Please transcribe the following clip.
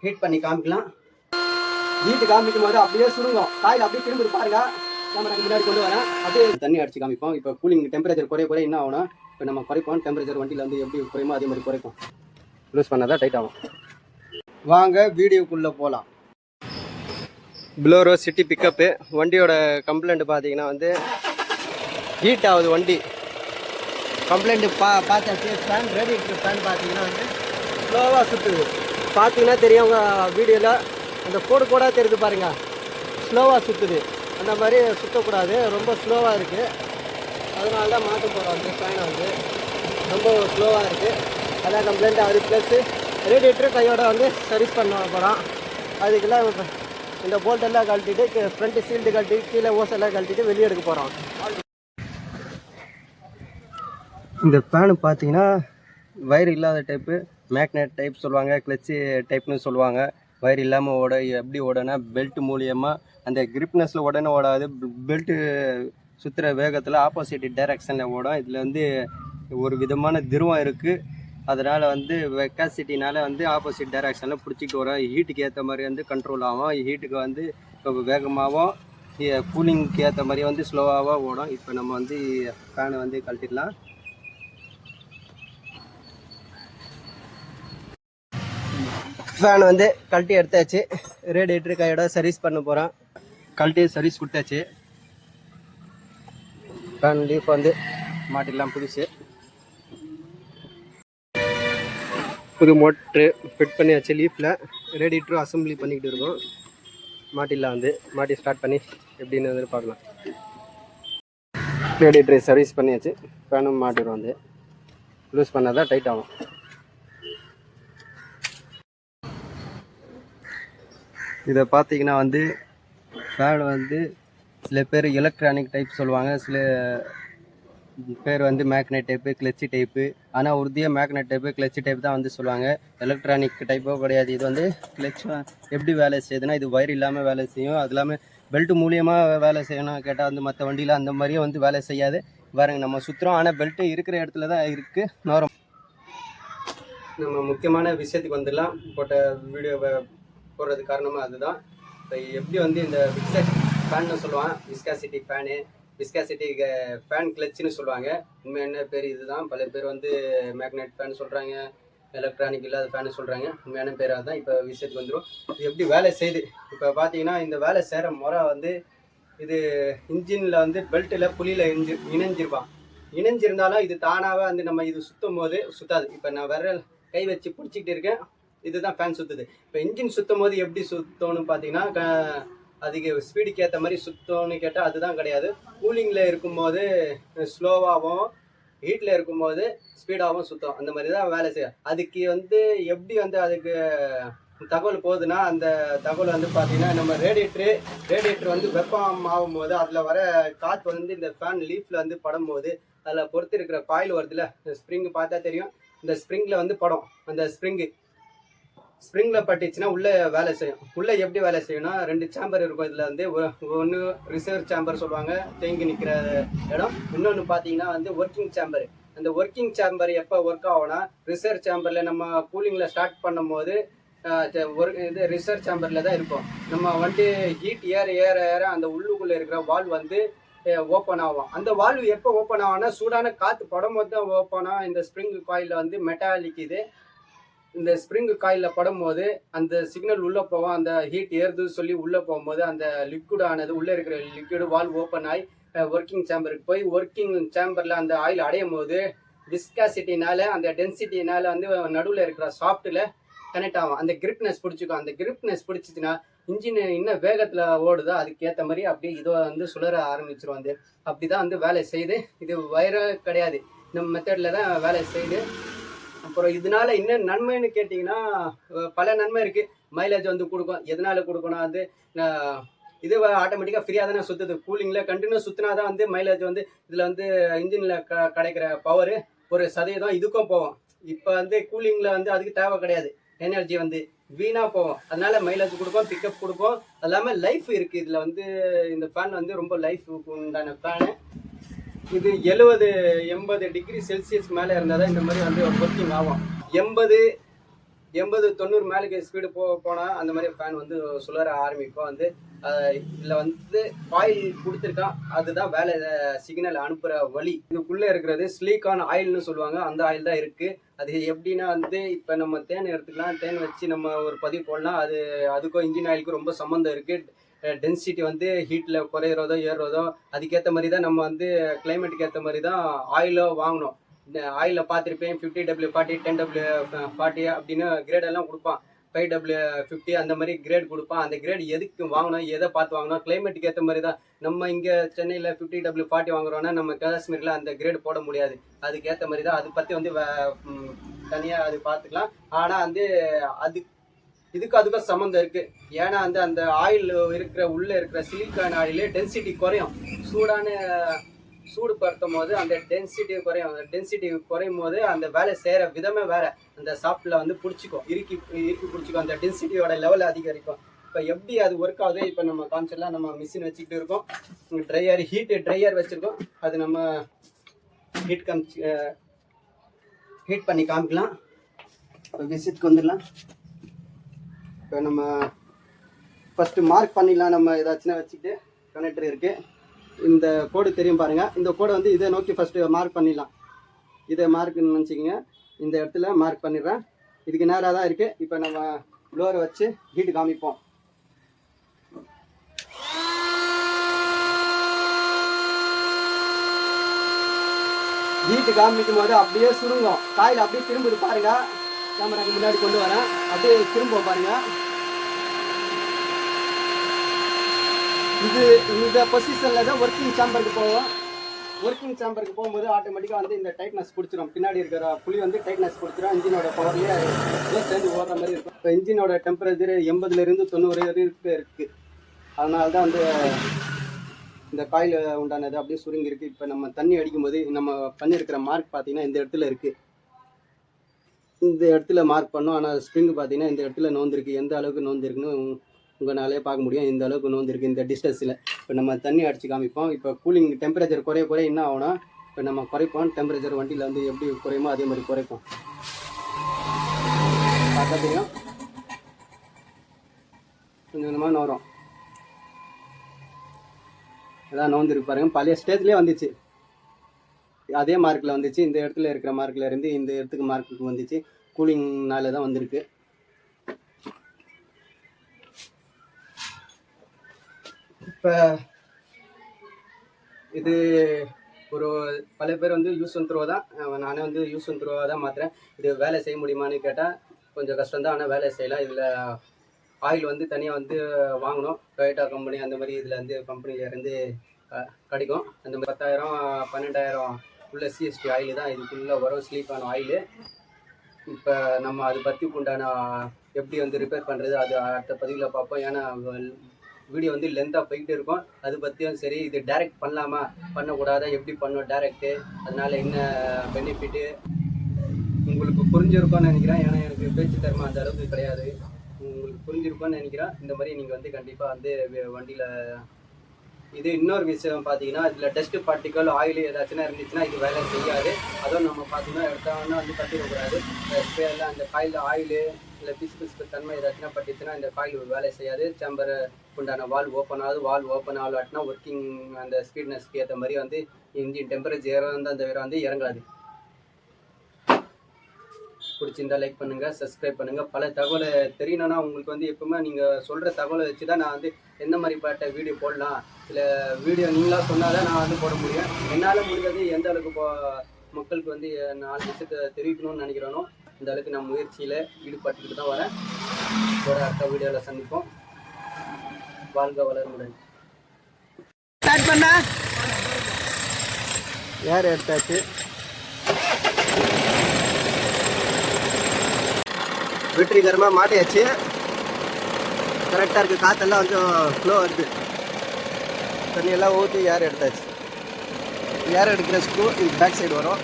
Heat பண்ணி காமிக்கலாம். Heat காமிக்கும் போது அப்படியே சுருங்கும். காயில் அப்படியே திரும்பி பாருங்க. கேமராக்கு முன்னாடி கொண்டு வரேன். அப்படியே தண்ணி அடிச்சு காமிப்போம். இப்போ கூலிங் டெம்பரேச்சர் குறைய என்ன ஆகும்னா, இப்போ நம்ம குறைப்போம். டெம்பரேச்சர் வண்டியில் வந்து எப்படி குறையுமோ அதே மாதிரி குறைக்கும். லூஸ் பண்ணாதான் டைட் ஆகும். வாங்க வீடியோக்குள்ளே போகலாம். ப்ளோரோ சிட்டி பிக்கப்பு வண்டியோட கம்ப்ளைண்ட் பார்த்தீங்கன்னா வந்து ஹீட் ஆகுது வண்டி. கம்ப்ளைண்ட்டு பார்த்தாச்சு. ஃபேன் ரேடியேட்டர் ஃபேன் பார்த்தீங்கன்னா வந்து ஸ்லோவாக சுற்றுது. பார்த்தீங்கன்னா தெரியும் உங்கள் வீடியோவில் அந்த கோடாக தெரியுது பாருங்கள். ஸ்லோவாக சுற்றுது. அந்த மாதிரி சுற்றக்கூடாது. ரொம்ப ஸ்லோவாக இருக்குது. அதனால தான் மாற்ற போகிறோம். அந்த ஃபேனை வந்து ரொம்ப ஸ்லோவாக இருக்குது. அதான் கம்ப்ளைண்ட் ஆகுது. ப்ளஸ்ஸு ரேடியேட்டர் கையோட வந்து சர்வீஸ் பண்ண போகிறோம். அதுக்கெல்லாம் இந்த போல்ட்டெல்லாம் கழட்டிட்டு ஃப்ரண்ட்டு சீல்டு கழட்டி கீழே ஓசெல்லாம் கழட்டிட்டு வெளியே எடுக்க போகிறோம். இந்த ஃபேனு பார்த்தீங்கன்னா வயர் இல்லாத டைப்பு, மேக்னெட் டைப் சொல்லுவாங்க, கிளச்சு டைப்னு சொல்லுவாங்க. வயர் இல்லாமல் ஓட எப்படி ஓடனா பெல்ட் மூலியமாக அந்த கிரிப்னஸில் உடனே ஓடாது. பெல்ட்டு சுற்றுற வேகத்தில் ஆப்போசிட் டைரக்ஷனில் ஓடும். இதில் வந்து ஒரு விதமான திருவம் இருக்குது. அதனால் வந்து வெக்காசிட்டினால் வந்து ஆப்போசிட் டைரக்ஷனில் பிடிச்சிட்டு வரும். ஹீட்டுக்கு ஏற்ற மாதிரி வந்து கண்ட்ரோல் ஆகும். ஹீட்டுக்கு வந்து இப்போ வேகமாகவும் கூலிங்க்கு ஏற்ற மாதிரி வந்து ஸ்லோவாகவும் ஓடும். இப்போ நம்ம வந்து ஃபேனை வந்து கழட்டிடலாம். ஃபேன் வந்து கழட்டி எடுத்தாச்சு. ரேடியேட்டர் கையோட சர்வீஸ் பண்ண போகிறோம். கழட்டி சர்வீஸ் கொடுத்தாச்சு. ஃபேன் லீஃப் வந்து மாட்டிடலாம். புது மோட்ரு ஃபிட் பண்ணியாச்சு. லீஃபில் ரேடியேட்டரும் அசம்பிளி பண்ணிக்கிட்டு இருக்கோம். மாட்டிடலாம் வந்து மாட்டி ஸ்டார்ட் பண்ணி எப்படின்னு வந்து பார்க்கலாம். ரேடியேட்டரை சர்வீஸ் பண்ணியாச்சு. ஃபேனும் மாட்டிடுவோம். வந்து லூஸ் பண்ணால் தான் டைட் ஆகும். இதை பார்த்தீங்கன்னா வந்து ஃபேன் வந்து சில பேர் எலக்ட்ரானிக் டைப் சொல்லுவாங்க, சில பேர் வந்து மேக்னெட் டைப்பு, கிளச்சு டைப்பு. ஆனால் உறுதியாக மேக்னெட் டைப்பு, கிளச்சு டைப் தான் வந்து சொல்லுவாங்க. எலக்ட்ரானிக் டைப்போ கிடையாது. இது வந்து கிளச் எப்படி வேலை செய்யுதுன்னா, இது வயர் இல்லாமல் வேலை செய்யும். அது இல்லாமல் பெல்ட் மூலியமாக வேலை செய்யணும் கேட்டால் வந்து மற்ற வண்டியில் அந்த மாதிரியும் வந்து வேலை செய்யாது. பாருங்க நம்ம சுற்றுறோம், ஆனால் பெல்ட்டு இருக்கிற இடத்துல தான் இருக்குது. நம்ம முக்கியமான விஷயத்துக்கு வந்துடலாம். போட்ட வீடியோவை போடுறது காரணமாக அதுதான். இப்போ எப்படி வந்து இந்த விக்சட் ஃபேன்னு சொல்லுவான், விஸ்காசிட்டி ஃபேனு, விஸ்காசிட்டி ஃபேன் கிளச்சுன்னு சொல்லுவாங்க. உண்மையான பேர் இதுதான். பல பேர் வந்து மேக்னெட் ஃபேன் சொல்கிறாங்க, எலக்ட்ரானிக் இல்லாத ஃபேனு சொல்கிறாங்க. உண்மையான பேராக தான். இப்போ விஷயத்துக்கு வந்துடும். இது எப்படி வேலை செய்யுது இப்போ பார்த்தீங்கன்னா, இந்த வேலை செய்கிற முறை வந்து இது இன்ஜினில் வந்து பெல்ட்டில் புலியில் இணைஞ்சிருப்பான். இணைஞ்சிருந்தாலும் இது தானாகவே வந்து நம்ம இது சுற்றும் போது சுற்றாது. இப்போ நான் விரல் கை வச்சு பிடிச்சிக்கிட்டு இருக்கேன், இதுதான் ஃபேன் சுற்றுது. இப்போ இன்ஜின் சுற்றும் போது எப்படி சுற்றணும்னு பார்த்தீங்கன்னா, அதுக்கு ஸ்பீடுக்கு ஏற்ற மாதிரி சுற்றணும்னு கேட்டால் அதுதான் கிடையாது. கூலிங்கில் இருக்கும்போது ஸ்லோவாகவும், ஹீட்டில் இருக்கும்போது ஸ்பீடாகவும் சுற்றும். அந்த மாதிரி தான் வேலை செய்யும். அதுக்கு வந்து எப்படி வந்து அதுக்கு தகவல் போகுதுன்னா, அந்த தகவல் வந்து பார்த்தீங்கன்னா, நம்ம ரேடியேட்டர் வந்து வெப்பம் ஆகும்போது அதில் வர காற்று வந்து இந்த ஃபேன் லீஃபில் வந்து படும்போது அதில் பொறுத்து இருக்கிற காயில் வருதுல்ல, ஸ்ப்ரிங்கு பார்த்தா தெரியும். இந்த ஸ்ப்ரிங்கில் வந்து படம், அந்த ஸ்ப்ரிங்கில் பட்டுச்சுன்னா உள்ளே வேலை செய்யும். உள்ளே எப்படி வேலை செய்யணும்னா, 2 சேம்பர் இருக்கும். இதில் வந்து ஒன்று ரிசர்வ் சேம்பர் சொல்லுவாங்க, தேங்கி நிற்கிற இடம். இன்னொன்று பார்த்தீங்கன்னா வந்து ஒர்க்கிங் சேம்பர். அந்த ஒர்க்கிங் சேம்பர் எப்போ ஒர்க் ஆகும்னா, ரிசர்வ் சேம்பரில் நம்ம கூலிங்கில் ஸ்டார்ட் பண்ணும் போது இது ரிசர்வ் சேம்பரில் தான் இருக்கும். நம்ம வந்து ஹீட் ஏற அந்த உள்ளுக்குள்ளே இருக்கிற வால்வ் வந்து ஓப்பன் ஆகும். அந்த வால்வ் எப்போ ஓப்பன் ஆகும்னா, சூடான காற்று படும்போது தான் ஓப்பன் ஆகும். இந்த ஸ்ப்ரிங் காயிலில் வந்து மெட்டாலிக் இது. இந்த ஸ்ப்ரிங் காயிலில் படும்போது அந்த சிக்னல் உள்ளே போகும். அந்த ஹீட் ஏறுதுன்னு சொல்லி உள்ளே போகும்போது அந்த லிக்விட் ஆனது, உள்ளே இருக்கிற லிக்விடு வால்வ் ஓப்பன் ஆகி ஒர்க்கிங் சேம்பருக்கு போய் ஒர்க்கிங் சேம்பரில் அந்த ஆயில் அடையும் போது விஸ்காசிட்டினால, அந்த டென்சிட்டினால வந்து நடுவில் இருக்கிற சாஃப்ட்டில் கனெக்ட் ஆகும். அந்த கிரிப்னஸ் பிடிச்சிக்கும். அந்த கிரிப்னஸ் பிடிச்சிச்சுன்னா இன்ஜின் இன்னும் வேகத்தில் ஓடுதோ அதுக்கேற்ற மாதிரி அப்படியே இதை வந்து சுழற ஆரம்பிச்சிடும். வந்து அப்படி தான் வந்து வேலை செய்யுது. இது வயரே கிடையாது, இந்த மெத்தடில் தான் வேலை செய்யுது. அப்புறம் இதனால என்ன நன்மைன்னு கேட்டிங்கன்னா, பல நன்மை இருக்குது. மைலேஜ் வந்து கொடுக்கும். எதனால கொடுக்கணும், அது இது ஆட்டோமேட்டிக்காக ஃப்ரீயாக தானே சுற்றுது. கூலிங்கில் கண்டினியூ சுற்றினா தான் வந்து மைலேஜ் வந்து இதில் வந்து இன்ஜினில் கிடைக்கிற பவரு 1% இதுக்கும் போகும். இப்போ வந்து கூலிங்கில் வந்து அதுக்கு தேவை கிடையாது. எனர்ஜி வந்து வீணாக போகும். அதனால மைலேஜ் கொடுக்கும், பிக்கப் கொடுக்கும். அது இல்லாமல் லைஃப் இருக்குது. இதில் வந்து இந்த ஃபேன் வந்து ரொம்ப லைஃபுக்கு உண்டான ஃபேனு. இது 70-80 டிகிரி செல்சியஸ் மேலே இருந்தால் தான் இந்த மாதிரி வந்து ஒர்க்கிங் ஆகும். 80-90 மேலுக்கு ஸ்பீடு போனால் அந்த மாதிரி ஃபேன் வந்து சுழற ஆரம்பிக்கும். வந்து இதில் வந்து ஆயில் கொடுத்துருக்கான், அதுதான் வேலை சிக்னல் அனுப்புகிற வழி. இதுக்குள்ளே இருக்கிறது ஸ்லீக்கான ஆயில்னு சொல்லுவாங்க, அந்த ஆயில் தான் இருக்குது. அது எப்படின்னா வந்து இப்போ நம்ம தேன் எடுத்துக்கலாம், தேன் வச்சு நம்ம ஒரு பதிவு போடலாம். அதுக்கும் இன்ஜின் ஆயிலுக்கும் ரொம்ப சம்மந்தம் இருக்குது. டென்சிட்டி வந்து ஹீட்டில் குறையிறதோ ஏறுறதோ அதுக்கேற்ற மாதிரி தான் நம்ம வந்து கிளைமேட்டுக்கு ஏற்ற மாதிரி தான் ஆயிலோ வாங்கணும். இந்த ஆயிலில் பார்த்துருப்பேன் 50W40 10W40 அப்படின்னு கிரேடெல்லாம் கொடுப்பான். 5W50 அந்த மாதிரி கிரேட் கொடுப்பான். அந்த கிரேட் எதுக்கு வாங்கணும், எதை பார்த்து வாங்கணும், கிளைமேட்டுக்கு ஏற்ற மாதிரி தான். நம்ம இங்கே சென்னையில் 50W40 வாங்குறோன்னா நம்ம காஷ்மீரில் அந்த கிரேட் போட முடியாது. அதுக்கேற்ற மாதிரி தான். அதை பற்றி வந்து தனியாக அது பார்த்துக்கலாம். ஆனால் வந்து அதுக்கும் சம்மந்தம் இருக்கு. ஏன்னா வந்து அந்த ஆயில் உள்ள இருக்கிற சிலிக்கான் ஆயிலே டென்சிட்டி குறையும். சூடுபடுத்தும் போது அந்த டென்சிட்டி குறையும். அந்த டென்சிட்டி குறையும் போது அந்த வேலை செய்கிற விதமே வேற. அந்த சாஃப்ட்ல வந்து பிடிச்சிக்கும், இறுக்கி பிடிச்சிக்கும். அந்த டென்சிட்டியோட லெவல் அதிகரிக்கும். இப்போ எப்படி அது ஒர்க் ஆகுது இப்போ நம்ம காமிச்சிடலாம். நம்ம மிஷின் வச்சுக்கிட்டு இருக்கோம். ட்ரையர் வச்சுருக்கோம். அது நம்ம ஹீட் பண்ணி காமிக்கலாம். இப்போ விசிட்க்கு வந்துடலாம். இப்போ நம்ம ஃபஸ்ட்டு மார்க் பண்ணிடலாம். நம்ம ஏதாச்சும் வச்சுக்கிட்டு கனெக்டர் இருக்குது. இந்த கோடு தெரியும் பாருங்கள். இந்த கோடை வந்து இதை நோக்கி ஃபஸ்ட்டு மார்க் பண்ணிடலாம். இதை மார்க்னு நினச்சிக்கோங்க. இந்த இடத்துல மார்க் பண்ணிடுறேன். இதுக்கு நேராக தான் இருக்குது. இப்போ நம்ம ப்ளோரை வச்சு ஹீட்டு காமிப்போம். ஹீட்டு காமிக்கும் போது அப்படியே சுருங்கும். காயில் அப்படியே திரும்புது பாருங்க. கேமராக்கு முன்னாடி கொண்டு வரேன். அப்படியே திரும்ப பாருங்க. இந்த பொசிஷனில் தான் ஒர்க்கிங் சேம்பருக்கு போவோம். ஒர்க்கிங் சேம்பருக்கு போகும்போது ஆட்டோமேட்டிக்காக வந்து இந்த டைட்னஸ் பிடிச்சிடும். பின்னாடி இருக்கிற புளி வந்து டைட்னஸ் பிடிச்சிடும். இன்ஜினோட பவர்லேயே சேர்ந்து ஓடுற மாதிரி இருக்கும். இப்போ இன்ஜினோட டெம்பரேச்சர் 80லேருந்து 90 வரைக்கும் இருக்குது. அதனால தான் வந்து இந்த காயில் உண்டானது அப்படியே சுருங்கி இருக்குது. இப்போ நம்ம தண்ணி அடிக்கும்போது நம்ம பண்ணியிருக்கிற மார்க் பார்த்தீங்கன்னா இந்த இடத்துல இருக்குது. இந்த இடத்துல மார்க் பண்ணோம். ஆனால் ஸ்ப்ரிங் பார்த்தீங்கன்னா இந்த இடத்துல நோந்திருக்கு. எந்த அளவுக்கு நோந்திருக்குன்னு உங்களாலே பார்க்க முடியும். இந்த அளவுக்கு நோந்திருக்கு இந்த டிஸ்டன்ஸில். இப்போ நம்ம தண்ணி அடித்து காமிப்போம். இப்போ கூலிங் டெம்பரேச்சர் குறைய என்ன ஆகும்னா, இப்போ நம்ம குறைப்போம். டெம்பரேச்சர் வண்டியில் வந்து எப்படி குறையுமோ அதே மாதிரி குறைப்போம். பார்த்தா தெரியும், கொஞ்சம் கொஞ்சமாக வரும். அதான் நோந்திருக்கு பாருங்க. பழைய ஸ்டேஜ்லேயே வந்துச்சு. அதே மார்க்கில் வந்துச்சு. இந்த இடத்துல இருக்கிற மார்க்கில் இருந்து இந்த இடத்துக்கு மார்க்குக்கு வந்துச்சு. கூலிங்னால தான் வந்திருக்கு. இப்போ இது ஒரு பல பேர் வந்து யூஸ் அண்ட் த்ரோ தான். நானே வந்து யூஸ் அண்ட் த்ரோவாக தான் மாற்றுறேன். இது வேலை செய்ய முடியுமான்னு கேட்டால் கொஞ்சம் கஷ்டம்தான். ஆனால் வேலை செய்யலாம். இதில் ஆயில் வந்து தனியாக வந்து வாங்கணும். டொயோட்டா கம்பெனி அந்த மாதிரி இதில் வந்து கம்பெனிலேருந்து கிடைக்கும். அந்த மாதிரி 10,000 12,000 உள்ள சிஎஸ்டி ஆயில் தான் இதுக்குள்ளே வரும். ஸ்லீப்பான ஆயிலு. இப்போ நம்ம அதை பற்றி உண்டான எப்படி வந்து ரிப்பேர் பண்ணுறது அது அடுத்த பதிவில் பார்ப்போம். ஏன்னா வீடியோ வந்து லென்த்தாக போய்கிட்டு இருக்கும். அது பற்றியும் சரி, இது டைரக்ட் பண்ணலாமா பண்ணக்கூடாதா, எப்படி பண்ணோம் டைரக்டு, அதனால் என்ன பெனிஃபிட்டு உங்களுக்கு புரிஞ்சிருக்கும்னு நினைக்கிறேன். ஏன்னா எனக்கு பேச்சு திறமை அந்த அளவுக்கு கிடையாது. உங்களுக்கு புரிஞ்சிருக்கும்னு நினைக்கிறேன். இந்த மாதிரி நீங்கள் வந்து கண்டிப்பாக வந்து வண்டியில் இது இன்னொரு விஷயம் பார்த்தீங்கன்னா, இதில் டஸ்ட்டு பார்ட்டிக்கல் ஆயில் ஏதாச்சும் இருந்துச்சுன்னா இது வேலை செய்யாது. அதுவும் நம்ம பார்த்தீங்கன்னா எடுத்தாங்கன்னா வந்து கட்டிடக்கூடாது. ஸ்பேரில் அந்த காயில் ஆயிலு இல்லை பிசு தன்மை ஏதாச்சும் பட்டுச்சுன்னா இந்த காயில் வேலை செய்யாது. சேம்பர் உண்டான வால் ஓப்பன் ஆகலாட்டினா ஒர்க்கிங் அந்த ஸ்பீட்னஸ்க்கு ஏற்ற மாதிரி வந்து இன்ஜின் டெம்பரேச்சர் இறந்து அந்த வேறு வந்து இறங்காது. பிடிச்சிருந்தா லைக் பண்ணுங்கள், சப்ஸ்கிரைப் பண்ணுங்கள். பல தகவலை தெரியணும்னா உங்களுக்கு வந்து எப்பவுமே நீங்கள் சொல்கிற தகவலை வச்சு தான் நான் வந்து எந்த மாதிரி பாட்ட வீடியோ போடலாம், இல்லை வீடியோ நீங்களாக சொன்னால் தான் நான் வந்து போட முடியும். என்னால் முடியாது எந்த அளவுக்கு மக்களுக்கு வந்து 4 விஷயத்தை தெரிவிக்கணும்னு நினைக்கிறேனோ இந்த அளவுக்கு நான் முயற்சியில் ஈடுபட்டுக்கிட்டு தான் வரேன். ஒரு அடுத்த வீடியோவில் சந்திப்போம். வாழ்க வளர்முடன். ஸ்டார்ட் பண்ண யார் எடுத்தாச்சு. வெற்றிகரமாக மாட்டியாச்சு. கரெக்டாக இருக்குது. காற்றெல்லாம் கொஞ்சம் ஃப்ளோ வருது. தண்ணியெல்லாம் ஊற்றி ஏர் எடுத்தாச்சு. ஏர் எடுக்கிற ஸ்க்ரூ இது பேக் சைடு வரும்.